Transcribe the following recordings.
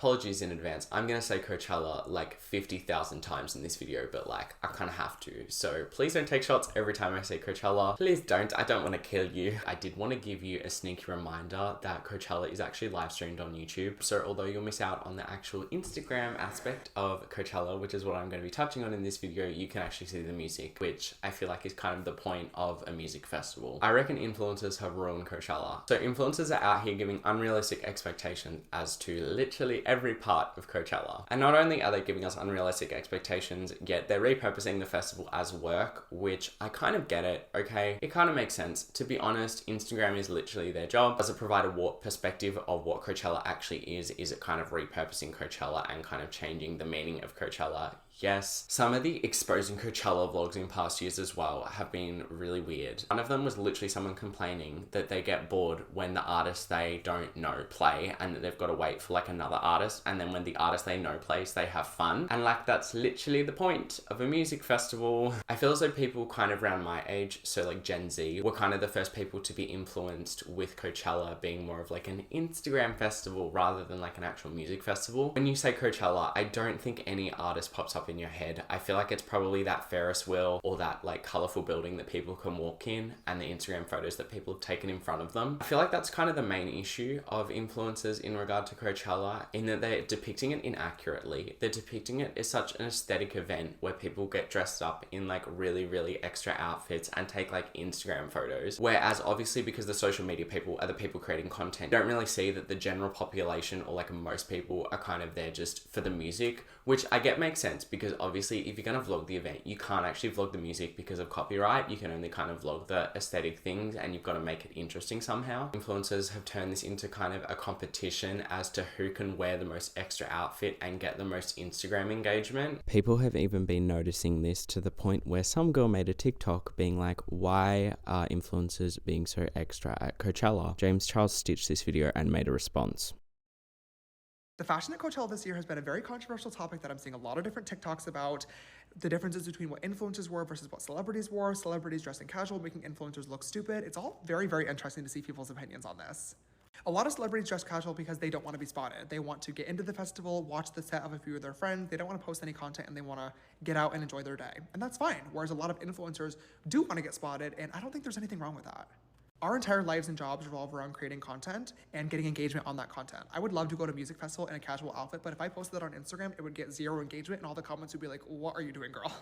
apologies in advance. I'm gonna say Coachella like 50,000 times in this video, but like I kind of have to. So please don't take shots every time I say Coachella. Please don't. I don't want to kill you. I did want to give you a sneaky reminder that Coachella is actually live streamed on YouTube. So although you'll miss out on the actual Instagram aspect of Coachella, which is what I'm going to be touching on in this video, you can actually see the music, which I feel like is kind of the point of a music festival. I reckon influencers have ruined Coachella. So influencers are out here giving unrealistic expectations as to literally every part of Coachella. And not only are they giving us unrealistic expectations, yet they're repurposing the festival as work, which I kind of get it, okay? It kind of makes sense. To be honest, Instagram is literally their job. Does it provide a perspective of what Coachella actually is? Is it kind of repurposing Coachella and kind of changing the meaning of Coachella? Yes. Some of the exposing Coachella vlogs in past years as well have been really weird. One of them was literally someone complaining that they get bored when the artist they don't know play and that they've got to wait for like another artist, and then when the artist they know plays, they have fun. And like that's literally the point of a music festival. I feel as though people kind of around my age, so like Gen Z, were kind of the first people to be influenced with Coachella being more of like an Instagram festival rather than like an actual music festival. When you say Coachella, I don't think any artist pops up in your head. I feel like it's probably that Ferris wheel or that like colorful building that people can walk in and the Instagram photos that people have taken in front of them. I feel like that's kind of the main issue of influencers in regard to Coachella, in that they're depicting it inaccurately. They're depicting it as such an aesthetic event where people get dressed up in like really, really extra outfits and take like Instagram photos. Whereas obviously because the social media people are the people creating content, you don't really see that the general population or like most people are kind of there just for the music, which I get makes sense because obviously if you're going to vlog the event, you can't actually vlog the music because of copyright. You can only kind of vlog the aesthetic things and you've got to make it interesting somehow. Influencers have turned this into kind of a competition as to who can wear the most extra outfit and get the most Instagram engagement. People have even been noticing this to the point where some girl made a TikTok being like, why are influencers being so extra at Coachella? James Charles stitched this video and made a response. The fashion at Coachella this year has been a very controversial topic that I'm seeing a lot of different TikToks about. The differences between what influencers wore versus what celebrities wore, celebrities dressing casual, making influencers look stupid. It's all very, very interesting to see people's opinions on this. A lot of celebrities dress casual because they don't want to be spotted. They want to get into the festival, watch the set of a few of their friends. They don't want to post any content and they want to get out and enjoy their day. And that's fine. Whereas a lot of influencers do want to get spotted, and I don't think there's anything wrong with that. Our entire lives and jobs revolve around creating content and getting engagement on that content. I would love to go to a music festival in a casual outfit, but if I posted that on Instagram, it would get zero engagement and all the comments would be like, what are you doing, girl?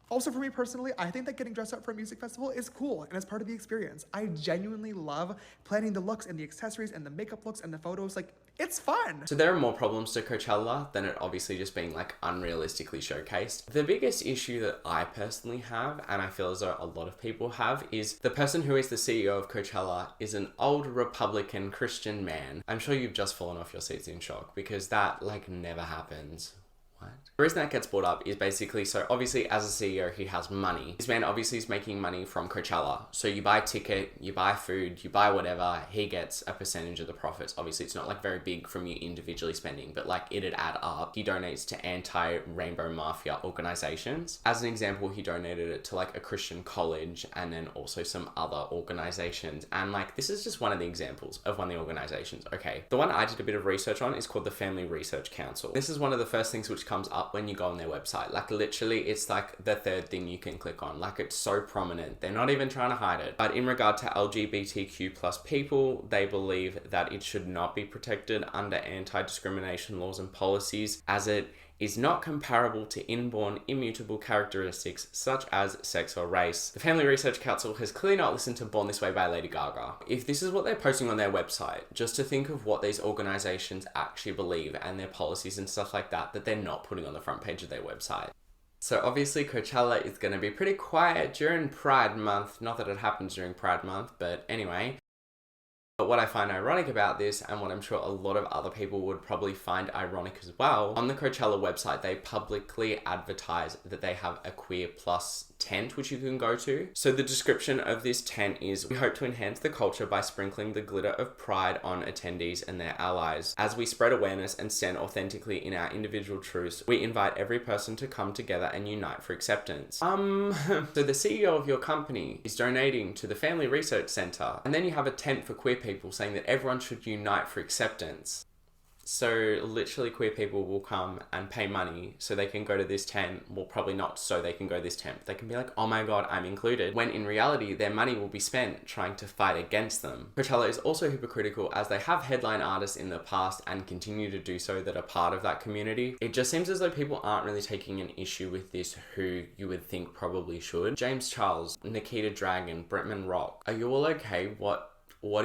Also for me personally, I think that getting dressed up for a music festival is cool and it's part of the experience. I genuinely love planning the looks and the accessories and the makeup looks and the photos. Like, it's fun. So there are more problems to Coachella than it obviously just being like unrealistically showcased. The biggest issue that I personally have, and I feel as though a lot of people have, is the person who is the CEO of Coachella is an old Republican Christian man. I'm sure you've just fallen off your seats in shock because that like never happens. What? The reason that gets brought up is basically, so obviously as a CEO, he has money. This man obviously is making money from Coachella. So you buy a ticket, you buy food, you buy whatever, he gets a percentage of the profits. Obviously it's not like very big from you individually spending, but like it'd add up. He donates to anti-rainbow mafia organizations. As an example, he donated it to like a Christian college and then also some other organizations. And like, this is just one of the examples of one of the organizations. Okay. The one I did a bit of research on is called the Family Research Council. This is one of the first things which comes up when you go on their website. Like literally it's like the third thing you can click on. Like it's so prominent. They're not even trying to hide it. But in regard to LGBTQ plus people, they believe that it should not be protected under anti-discrimination laws and policies, as it is not comparable to inborn immutable characteristics such as sex or race. The Family Research Council has clearly not listened to Born This Way by Lady Gaga. If this is what they're posting on their website, just to think of what these organizations actually believe and their policies and stuff like that they're not putting on the front page of their website. So obviously Coachella is going to be pretty quiet during Pride Month. Not that it happens during Pride Month, but anyway. But what I find ironic about this, and what I'm sure a lot of other people would probably find ironic as well, on the Coachella website, they publicly advertise that they have a queer plus tent which you can go to. So the description of this tent is, we hope to enhance the culture by sprinkling the glitter of pride on attendees and their allies. As we spread awareness and stand authentically in our individual truths, we invite every person to come together and unite for acceptance. So the CEO of your company is donating to the Family Research Center, and then you have a tent for queer people saying that everyone should unite for acceptance. So literally queer people will come and pay money so they can go to this tent. Well, probably not so they can go to this tent. They can be like, oh my God, I'm included. When in reality, their money will be spent trying to fight against them. Coachella is also hypocritical as they have headline artists in the past and continue to do so that are part of that community. It just seems as though people aren't really taking an issue with this who you would think probably should. James Charles, Nikita Dragon, Britman Rock. Are you all okay? What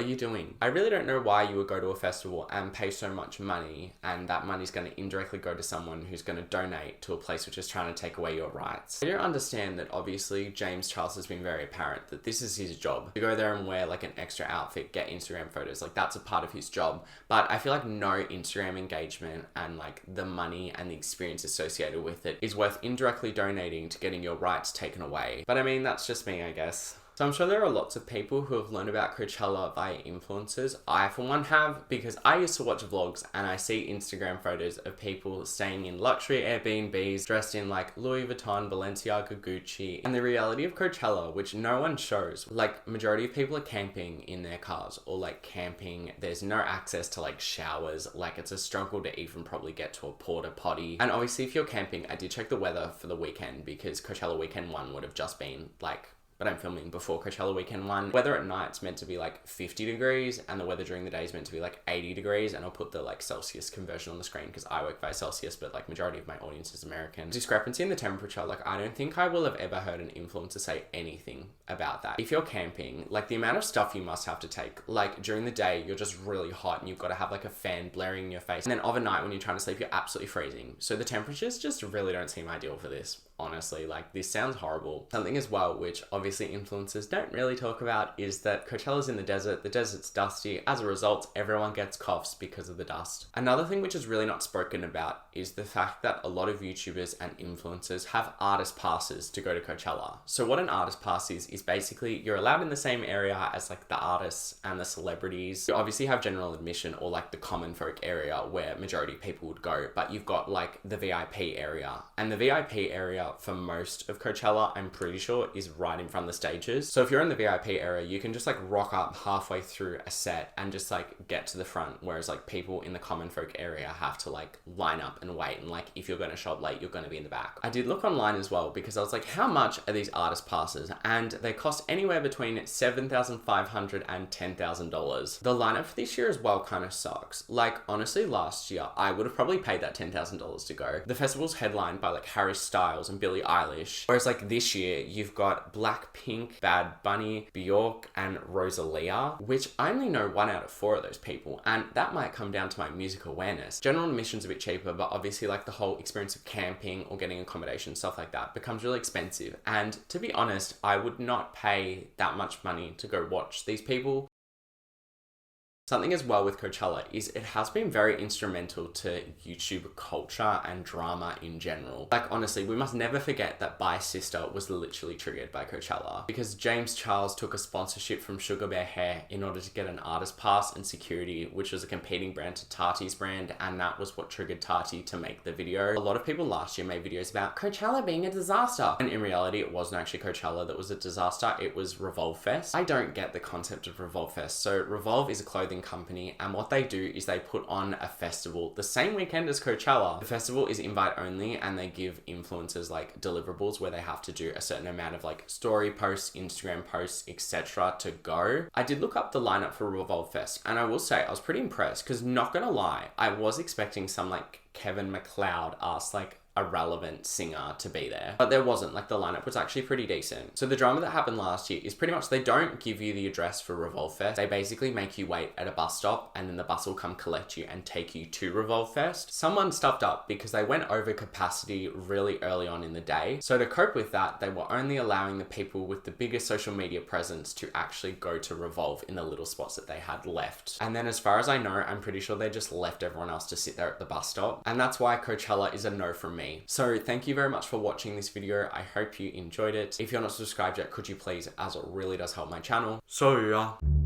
are you doing? I really don't know why you would go to a festival and pay so much money and that money's going to indirectly go to someone who's going to donate to a place which is trying to take away your rights. I don't understand that obviously James Charles has been very apparent that this is his job. To go there and wear like an extra outfit, get Instagram photos, like that's a part of his job. But I feel like no Instagram engagement and like the money and the experience associated with it is worth indirectly donating to getting your rights taken away. But I mean, that's just me, I guess. So I'm sure there are lots of people who have learned about Coachella via influencers. I, for one, have, because I used to watch vlogs and I see Instagram photos of people staying in luxury Airbnbs, dressed in like Louis Vuitton, Balenciaga, Gucci, and the reality of Coachella, which no one shows. Like, majority of people are camping in their cars or like camping. There's no access to like showers. Like, it's a struggle to even probably get to a porta potty. And obviously if you're camping, I did check the weather for the weekend because Coachella weekend 1 would have just been like, but I'm filming before Coachella weekend 1. Weather at night's meant to be like 50 degrees and the weather during the day is meant to be like 80 degrees, and I'll put the like Celsius conversion on the screen because I work by Celsius, but like majority of my audience is American. Discrepancy in the temperature, like I don't think I will have ever heard an influencer say anything about that. If you're camping, like the amount of stuff you must have to take, like during the day you're just really hot and you've got to have like a fan blaring in your face, and then overnight when you're trying to sleep you're absolutely freezing. So the temperatures just really don't seem ideal for this. Honestly, like this sounds horrible. Something as well, which obviously influencers don't really talk about, is that Coachella's in the desert's dusty. As a result, everyone gets coughs because of the dust. Another thing which is really not spoken about is the fact that a lot of YouTubers and influencers have artist passes to go to Coachella. So what an artist pass is basically you're allowed in the same area as like the artists and the celebrities. You obviously have general admission or like the common folk area where majority of people would go, but you've got like the VIP area, and the VIP area for most of Coachella, I'm pretty sure, is right in front of the stages. So if you're in the VIP area, you can just like rock up halfway through a set and just like get to the front, whereas like people in the common folk area have to like line up and wait, and like if you're going to show up late, you're going to be in the back. I did look online as well because I was like, how much are these artist passes? And they cost anywhere between $7,500 and $10,000. The lineup for this year as well kind of sucks. Like honestly, last year I would have probably paid that $10,000 to go. The festival's headlined by like Harry Styles and Billie Eilish, whereas like this year you've got Blackpink, Bad Bunny, Bjork, and Rosalia, which I only know 1 out of 4 of those people, and that might come down to my music awareness. General admission's a bit cheaper, but obviously like the whole experience of camping or getting accommodation, stuff like that, becomes really expensive. And to be honest, I would not pay that much money to go watch these people. Something as well with Coachella is it has been very instrumental to YouTube culture and drama in general. Like honestly, we must never forget that Bye Sister was literally triggered by Coachella because James Charles took a sponsorship from Sugar Bear Hair in order to get an artist pass and security, which was a competing brand to Tati's brand, and that was what triggered Tati to make the video. A lot of people last year made videos about Coachella being a disaster, and in reality it wasn't actually Coachella that was a disaster, it was Revolve Fest. I don't get the concept of Revolve Fest. So Revolve is a clothing company, and what they do is they put on a festival the same weekend as Coachella. The festival is invite only, and they give influencers like deliverables where they have to do a certain amount of like story posts, Instagram posts, etc. to go. I did look up the lineup for Revolve Fest, and I will say I was pretty impressed because, not gonna lie, I was expecting some like Kevin MacLeod ass like a relevant singer to be there, but there wasn't. Like the lineup was actually pretty decent. So the drama that happened last year is pretty much they don't give you the address for Revolve Fest. They basically make you wait at a bus stop, and then the bus will come collect you and take you to Revolve Fest. Someone stuffed up because they went over capacity really early on in the day. So to cope with that, they were only allowing the people with the biggest social media presence to actually go to Revolve in the little spots that they had left. And then as far as I know, I'm pretty sure they just left everyone else to sit there at the bus stop. And that's why Coachella is a no from me. So thank you very much for watching this video. I hope you enjoyed it. If you're not subscribed yet, could you please, as it really does help my channel. So yeah.